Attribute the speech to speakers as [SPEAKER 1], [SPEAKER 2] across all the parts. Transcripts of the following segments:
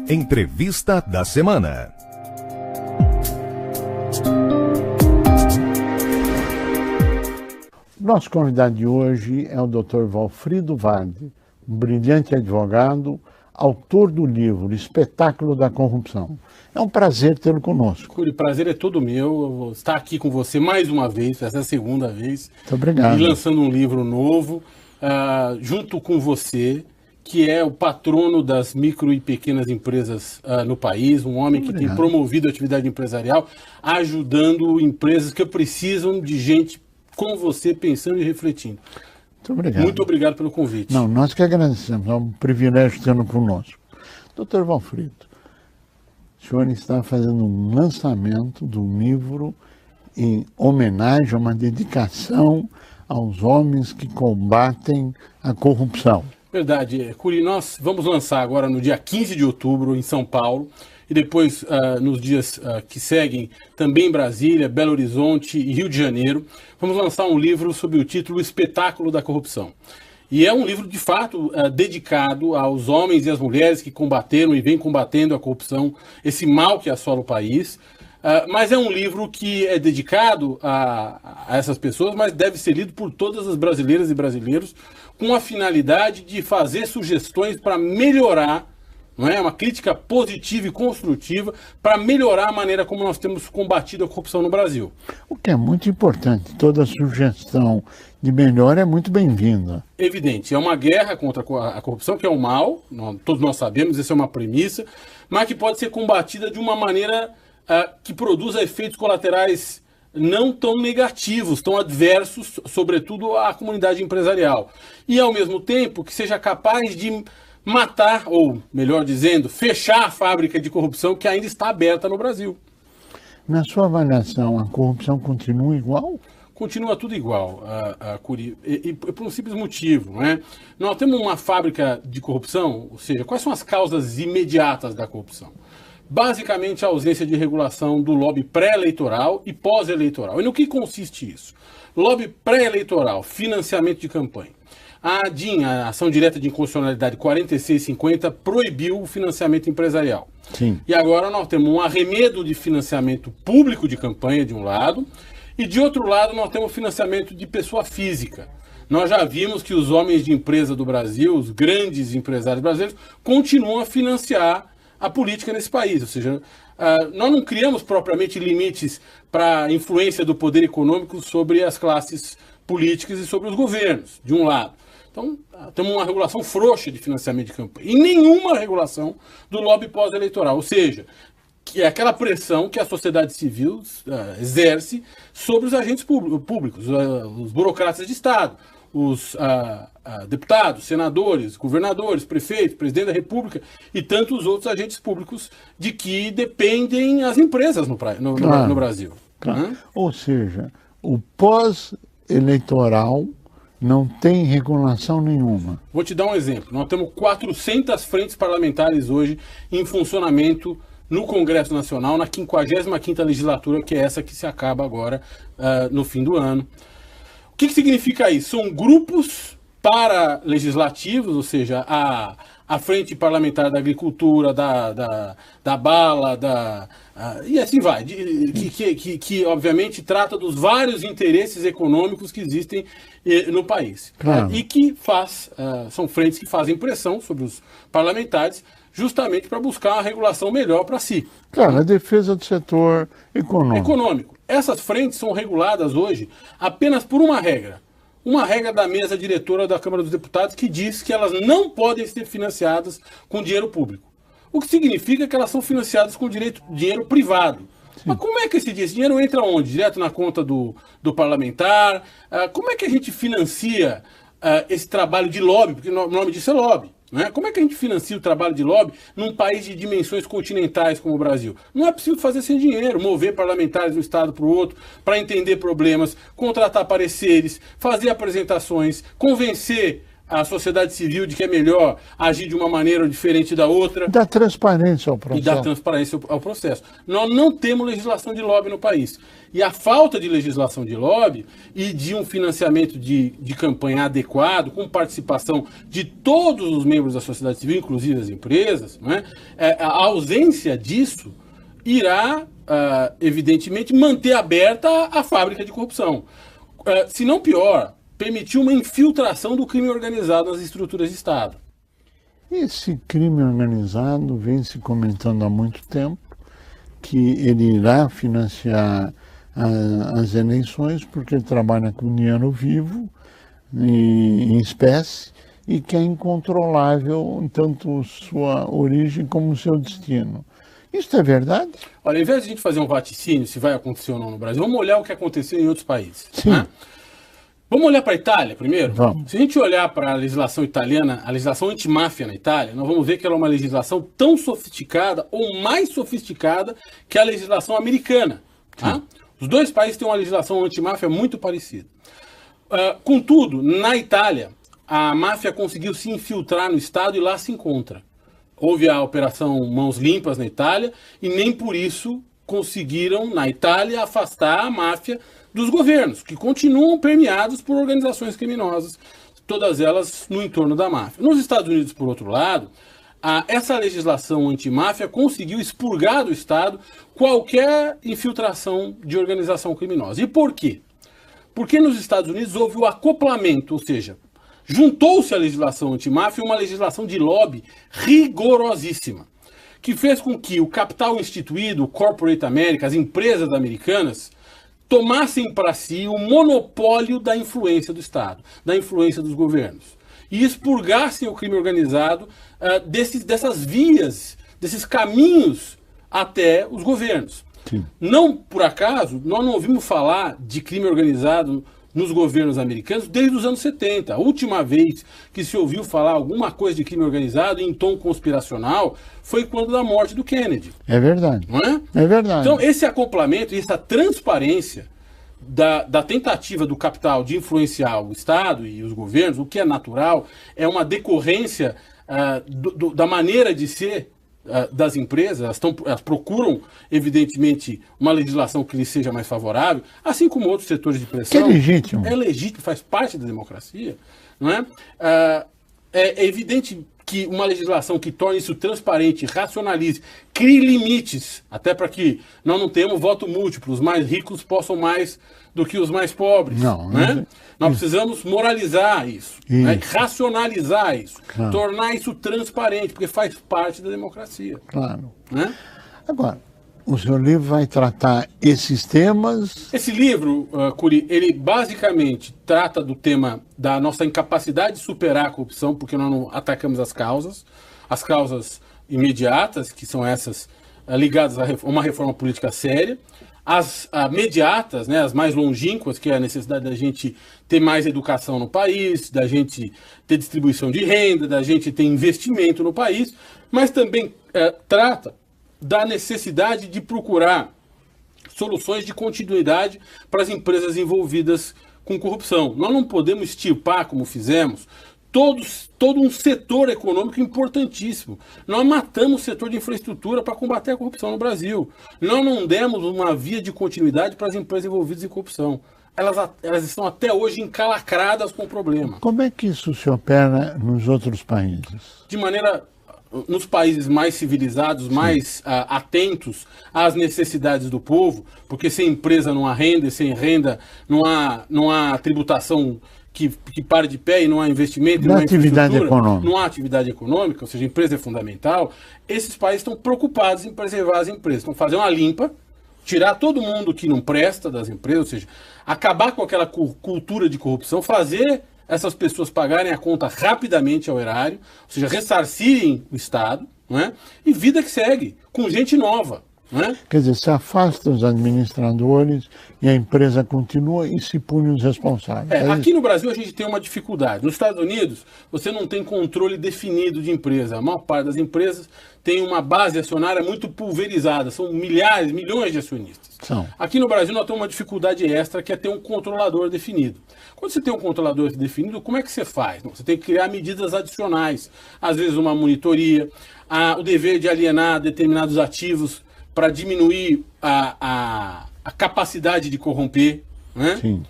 [SPEAKER 1] Entrevista da semana.
[SPEAKER 2] Nosso convidado de hoje é o Dr. Valfrido Vardi, um brilhante advogado, autor do livro Espetáculo da Corrupção. É um prazer tê-lo conosco.
[SPEAKER 3] Curi, o prazer é todo meu. Eu vou estar aqui com você mais uma vez, essa é a segunda vez.
[SPEAKER 2] Muito obrigado.
[SPEAKER 3] E lançando um livro novo, junto com você, que é o patrono das micro e pequenas empresas no país, um homem que tem promovido a atividade empresarial, ajudando empresas que precisam de gente como você, pensando e refletindo.
[SPEAKER 2] Muito obrigado.
[SPEAKER 3] Muito obrigado pelo convite.
[SPEAKER 2] Não, nós que agradecemos, é um privilégio tê-lo conosco. Dr. Valfrido, o senhor está fazendo um lançamento do livro em homenagem, uma dedicação aos homens que combatem a corrupção.
[SPEAKER 3] Verdade, Curi, nós vamos lançar agora no dia 15 de outubro em São Paulo e depois nos dias que seguem também em Brasília, Belo Horizonte e Rio de Janeiro. Vamos lançar um livro sob o título Espetáculo da Corrupção. E é um livro, de fato, dedicado aos homens e às mulheres que combateram e vêm combatendo a corrupção, esse mal que assola o país. Mas é um livro que é dedicado a essas pessoas, mas deve ser lido por todas as brasileiras e brasileiros, com a finalidade de fazer sugestões para melhorar, não é? Uma crítica positiva e construtiva para melhorar a maneira como nós temos combatido a corrupção no Brasil.
[SPEAKER 2] O que é muito importante, toda sugestão de melhora é muito bem-vinda.
[SPEAKER 3] Evidente, é uma guerra contra a corrupção, que é um mal, todos nós sabemos, essa é uma premissa, mas que pode ser combatida de uma maneira que produza efeitos colaterais não tão negativos, tão adversos, sobretudo à comunidade empresarial. E, ao mesmo tempo, que seja capaz de matar, ou, melhor dizendo, fechar a fábrica de corrupção que ainda está aberta no Brasil.
[SPEAKER 2] Na sua avaliação, a corrupção continua igual?
[SPEAKER 3] Continua tudo igual, Curi, e por um simples motivo, não é? Nós temos uma fábrica de corrupção, ou seja, quais são as causas imediatas da corrupção? Basicamente, a ausência de regulação do lobby pré-eleitoral e pós-eleitoral. E no que consiste isso? Lobby pré-eleitoral, financiamento de campanha. A ADIM, a Ação Direta de Inconstitucionalidade 4650, proibiu o financiamento empresarial.
[SPEAKER 2] Sim.
[SPEAKER 3] E agora nós temos um arremedo de financiamento público de campanha, de um lado, e de outro lado nós temos financiamento de pessoa física. Nós já vimos que os homens de empresa do Brasil, os grandes empresários brasileiros, continuam a financiar a política nesse país, ou seja, nós não criamos propriamente limites para a influência do poder econômico sobre as classes políticas e sobre os governos, de um lado. Então, temos uma regulação frouxa de financiamento de campanha e nenhuma regulação do lobby pós-eleitoral, ou seja, que é aquela pressão que a sociedade civil exerce sobre os agentes públicos, os burocratas de Estado, os deputados, senadores, governadores, prefeitos, presidente da República e tantos outros agentes públicos de que dependem as empresas no Brasil.
[SPEAKER 2] Claro. Né? Ou seja, o pós-eleitoral não tem regulação nenhuma.
[SPEAKER 3] Vou te dar um exemplo. Nós temos 400 frentes parlamentares hoje em funcionamento no Congresso Nacional, na 55ª legislatura, que é essa que se acaba agora no fim do ano. O que significa isso? São grupos para-legislativos, ou seja, a Frente Parlamentar da Agricultura, da Bala, e assim vai, que obviamente trata dos vários interesses econômicos que existem no país.
[SPEAKER 2] Claro.
[SPEAKER 3] E que são frentes que fazem pressão sobre os parlamentares justamente para buscar uma regulação melhor para si.
[SPEAKER 2] Claro, a defesa do setor econômico.
[SPEAKER 3] Essas frentes são reguladas hoje apenas por uma regra da mesa diretora da Câmara dos Deputados, que diz que elas não podem ser financiadas com dinheiro público. O que significa que elas são financiadas com dinheiro privado. Sim. Mas como é que esse dinheiro entra onde? Direto na conta do parlamentar? Como é que a gente financia esse trabalho de lobby? Porque o nome disso é lobby. Né? Como é que a gente financia o trabalho de lobby num país de dimensões continentais como o Brasil? Não é possível fazer sem dinheiro, mover parlamentares de um estado para o outro para entender problemas, contratar pareceres, fazer apresentações, convencer a sociedade civil de que é melhor agir de uma maneira diferente da outra.
[SPEAKER 2] Dá transparência ao processo.
[SPEAKER 3] E dá transparência ao processo. Nós não temos legislação de lobby no país. E a falta de legislação de lobby e de um financiamento de campanha adequado, com participação de todos os membros da sociedade civil, inclusive as empresas, não é? A ausência disso irá, evidentemente, manter aberta a fábrica de corrupção. Se não pior, permitir uma infiltração do crime organizado nas estruturas de Estado.
[SPEAKER 2] Esse crime organizado vem se comentando há muito tempo que ele irá financiar as eleições porque ele trabalha com dinheiro vivo, em espécie, e que é incontrolável tanto sua origem como seu destino. Isso é verdade?
[SPEAKER 3] Olha, ao invés de a gente fazer um vaticínio se vai acontecer ou não no Brasil, vamos olhar o que aconteceu em outros países.
[SPEAKER 2] Sim.
[SPEAKER 3] Né? Vamos olhar para a Itália primeiro?
[SPEAKER 2] Vamos.
[SPEAKER 3] Se a gente olhar para a legislação italiana, a legislação antimáfia na Itália, nós vamos ver que ela é uma legislação tão sofisticada ou mais sofisticada que a legislação americana. Tá? Os dois países têm uma legislação antimáfia muito parecida. Contudo, na Itália, a máfia conseguiu se infiltrar no Estado e lá se encontra. Houve a Operação Mãos Limpas na Itália e nem por isso conseguiram, na Itália, afastar a máfia dos governos, que continuam permeados por organizações criminosas, todas elas no entorno da máfia. Nos Estados Unidos, por outro lado, essa legislação antimáfia conseguiu expurgar do Estado qualquer infiltração de organização criminosa. E por quê? Porque nos Estados Unidos houve o acoplamento, ou seja, juntou-se a legislação antimáfia e uma legislação de lobby rigorosíssima, que fez com que o capital instituído, o Corporate America, as empresas americanas, tomassem para si o monopólio da influência do Estado, da influência dos governos, e expurgassem o crime organizado dessas vias, desses caminhos até os governos.
[SPEAKER 2] Sim.
[SPEAKER 3] Não por acaso, nós não ouvimos falar de crime organizado nos governos americanos desde os anos 70. A última vez que se ouviu falar alguma coisa de crime organizado em tom conspiracional foi quando da morte do Kennedy.
[SPEAKER 2] É verdade.
[SPEAKER 3] Não é?
[SPEAKER 2] É verdade.
[SPEAKER 3] Então, esse acoplamento e essa transparência da tentativa do capital de influenciar o Estado e os governos, o que é natural, é uma decorrência da maneira de ser das empresas. Elas procuram, evidentemente, uma legislação que lhes seja mais favorável, assim como outros setores de pressão.
[SPEAKER 2] Que é legítimo.
[SPEAKER 3] É legítimo, faz parte da democracia. Não é? É evidente que uma legislação que torne isso transparente, racionalize, crie limites, até para que nós não tenhamos voto múltiplo, os mais ricos possam mais do que os mais pobres.
[SPEAKER 2] Não,
[SPEAKER 3] né? Nós precisamos moralizar isso, né? Racionalizar isso,
[SPEAKER 2] Claro.
[SPEAKER 3] tornar isso transparente, porque faz parte da democracia.
[SPEAKER 2] Claro.
[SPEAKER 3] Né?
[SPEAKER 2] Agora, o seu livro vai tratar esses temas.
[SPEAKER 3] Esse livro, Curi, ele basicamente trata do tema da nossa incapacidade de superar a corrupção, porque nós não atacamos as causas imediatas, que são essas ligadas a uma reforma política séria, as mediatas, né, as mais longínquas, que é a necessidade da gente ter mais educação no país, da gente ter distribuição de renda, da gente ter investimento no país, mas também trata da necessidade de procurar soluções de continuidade para as empresas envolvidas com corrupção. Nós não podemos extirpar, como fizemos, todo um setor econômico importantíssimo. Nós matamos o setor de infraestrutura para combater a corrupção no Brasil. Nós não demos uma via de continuidade para as empresas envolvidas em corrupção. Elas estão até hoje encalacradas com o problema.
[SPEAKER 2] Como é que isso se opera nos outros países?
[SPEAKER 3] De maneira... Nos países mais civilizados, mais atentos às necessidades do povo, porque sem empresa não há renda, e sem renda não há tributação que pare de pé, e não há investimento,
[SPEAKER 2] Não
[SPEAKER 3] não
[SPEAKER 2] há
[SPEAKER 3] há
[SPEAKER 2] atividade
[SPEAKER 3] infraestrutura,
[SPEAKER 2] econômica.
[SPEAKER 3] não há atividade econômica, ou seja, a empresa é fundamental. Esses países estão preocupados em preservar as empresas, estão fazendo uma limpa, tirar todo mundo que não presta das empresas, ou seja, acabar com aquela cultura de corrupção, fazer essas pessoas pagarem a conta rapidamente ao erário, ou seja, ressarcirem o Estado, não é? E vida que segue, com gente nova, Né?
[SPEAKER 2] Quer dizer, se afasta os administradores e a empresa continua e se pune os responsáveis.
[SPEAKER 3] Aqui no Brasil a gente tem uma dificuldade. Nos Estados Unidos, você não tem controle definido de empresa. A maior parte das empresas tem uma base acionária muito pulverizada. São milhares, milhões de acionistas. Aqui no Brasil nós temos uma dificuldade extra, que é ter um controlador definido. Quando você tem um controlador definido, como é que você faz? Você tem que criar medidas adicionais. Às vezes uma monitoria, o dever de alienar determinados ativos para diminuir a capacidade de corromper, né?
[SPEAKER 2] Sim.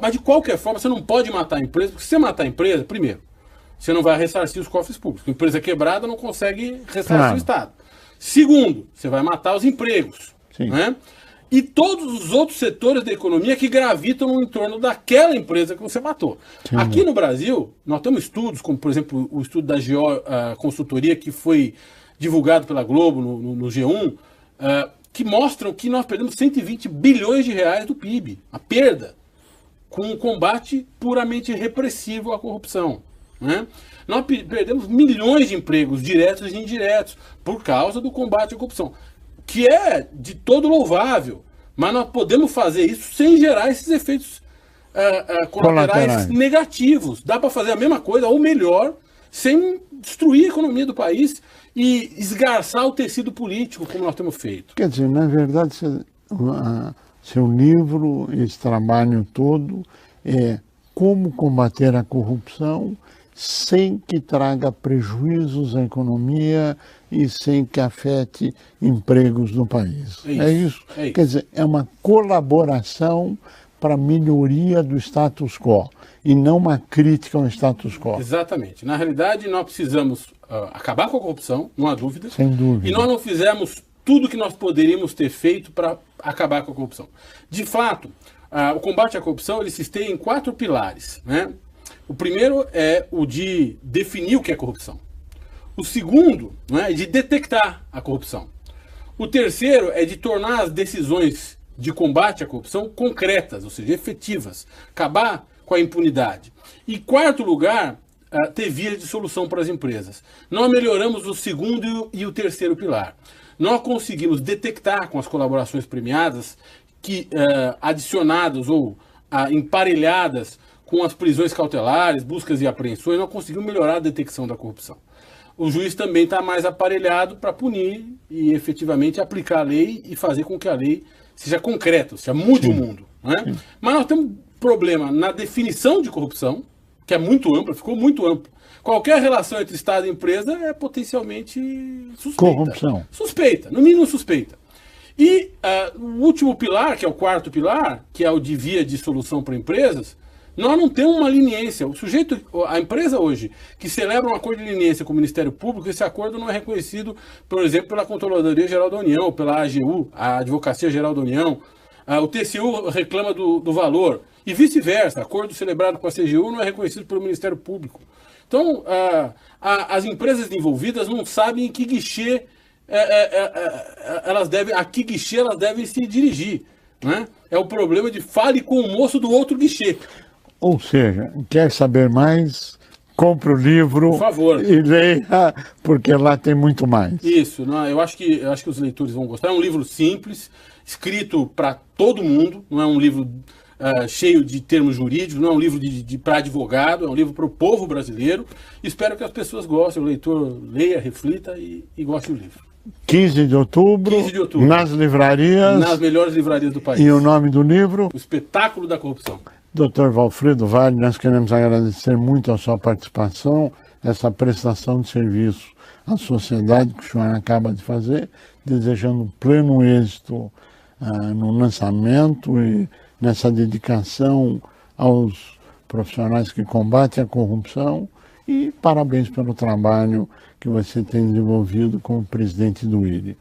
[SPEAKER 3] Mas de qualquer forma, você não pode matar a empresa, porque se você matar a empresa, primeiro, você não vai ressarcir os cofres públicos. A empresa quebrada não consegue ressarcir o Estado. Segundo, você vai matar os empregos.
[SPEAKER 2] Sim.
[SPEAKER 3] Né? E todos os outros setores da economia que gravitam no entorno daquela empresa que você matou. Sim. Aqui no Brasil, nós temos estudos, como por exemplo o estudo da GO Consultoria, que foi divulgado pela Globo no G1, que mostram que nós perdemos 120 bilhões de reais do PIB, a perda, com um combate puramente repressivo à corrupção. Né? Nós perdemos milhões de empregos diretos e indiretos por causa do combate à corrupção, que é de todo louvável, mas nós podemos fazer isso sem gerar esses efeitos colaterais negativos. Dá para fazer a mesma coisa, ou melhor, sem destruir a economia do país e esgarçar o tecido político, como nós temos feito.
[SPEAKER 2] Quer dizer, na verdade, seu livro, esse trabalho todo, é como combater a corrupção sem que traga prejuízos à economia e sem que afete empregos no país. É isso? Quer dizer, é uma colaboração para a melhoria do status quo e não uma crítica ao status quo.
[SPEAKER 3] Exatamente. Na realidade, nós precisamos acabar com a corrupção, não há dúvida.
[SPEAKER 2] Sem dúvida.
[SPEAKER 3] E nós não fizemos tudo que nós poderíamos ter feito para acabar com a corrupção. De fato, o combate à corrupção ele se estende em 4 pilares, né? O primeiro é o de definir o que é corrupção. O segundo, né, é de detectar a corrupção. O terceiro é de tornar as decisões de combate à corrupção concretas, ou seja, efetivas, acabar com a impunidade. E quarto lugar, ter vias de solução para as empresas. Nós melhoramos o segundo e o terceiro pilar. Nós conseguimos detectar com as colaborações premiadas que adicionadas ou emparelhadas com as prisões cautelares, buscas e apreensões, nós conseguimos melhorar a detecção da corrupção. O juiz também está mais aparelhado para punir e efetivamente aplicar a lei e fazer com que a lei seja concreta, seja mude o mundo. Né? Mas nós temos um problema na definição de corrupção, que é muito ampla, ficou muito ampla. Qualquer relação entre Estado e empresa é potencialmente suspeita.
[SPEAKER 2] Corrupção.
[SPEAKER 3] Suspeita, no mínimo suspeita. E o último pilar, que é o quarto pilar, que é o de via de solução para empresas, nós não temos uma leniência. O sujeito, a empresa hoje, que celebra um acordo de leniência com o Ministério Público, esse acordo não é reconhecido, por exemplo, pela Controladoria Geral da União, pela AGU, a Advocacia Geral da União. O TCU reclama do valor. E vice-versa, acordo celebrado com a CGU não é reconhecido pelo Ministério Público. Então, as empresas envolvidas não sabem em que guichê a que guichê elas devem se dirigir. Né? É o problema de fale com o moço do outro guichê.
[SPEAKER 2] Ou seja, quer saber mais, compre o livro,
[SPEAKER 3] por favor,
[SPEAKER 2] e leia, porque lá tem muito mais.
[SPEAKER 3] Isso, não, eu acho que os leitores vão gostar. É um livro simples, escrito para todo mundo, não é um livro cheio de termos jurídicos, não é um livro para advogado, é um livro para o povo brasileiro. Espero que as pessoas gostem, o leitor leia, reflita e goste do livro.
[SPEAKER 2] 15 de outubro, nas livrarias.
[SPEAKER 3] Nas melhores livrarias do país.
[SPEAKER 2] E o nome do livro?
[SPEAKER 3] O Espetáculo da Corrupção.
[SPEAKER 2] Dr. Valfredo Vale, nós queremos agradecer muito a sua participação, essa prestação de serviço à sociedade que o senhor acaba de fazer, desejando pleno êxito no lançamento e nessa dedicação aos profissionais que combatem a corrupção e parabéns pelo trabalho que você tem desenvolvido como presidente do IRI.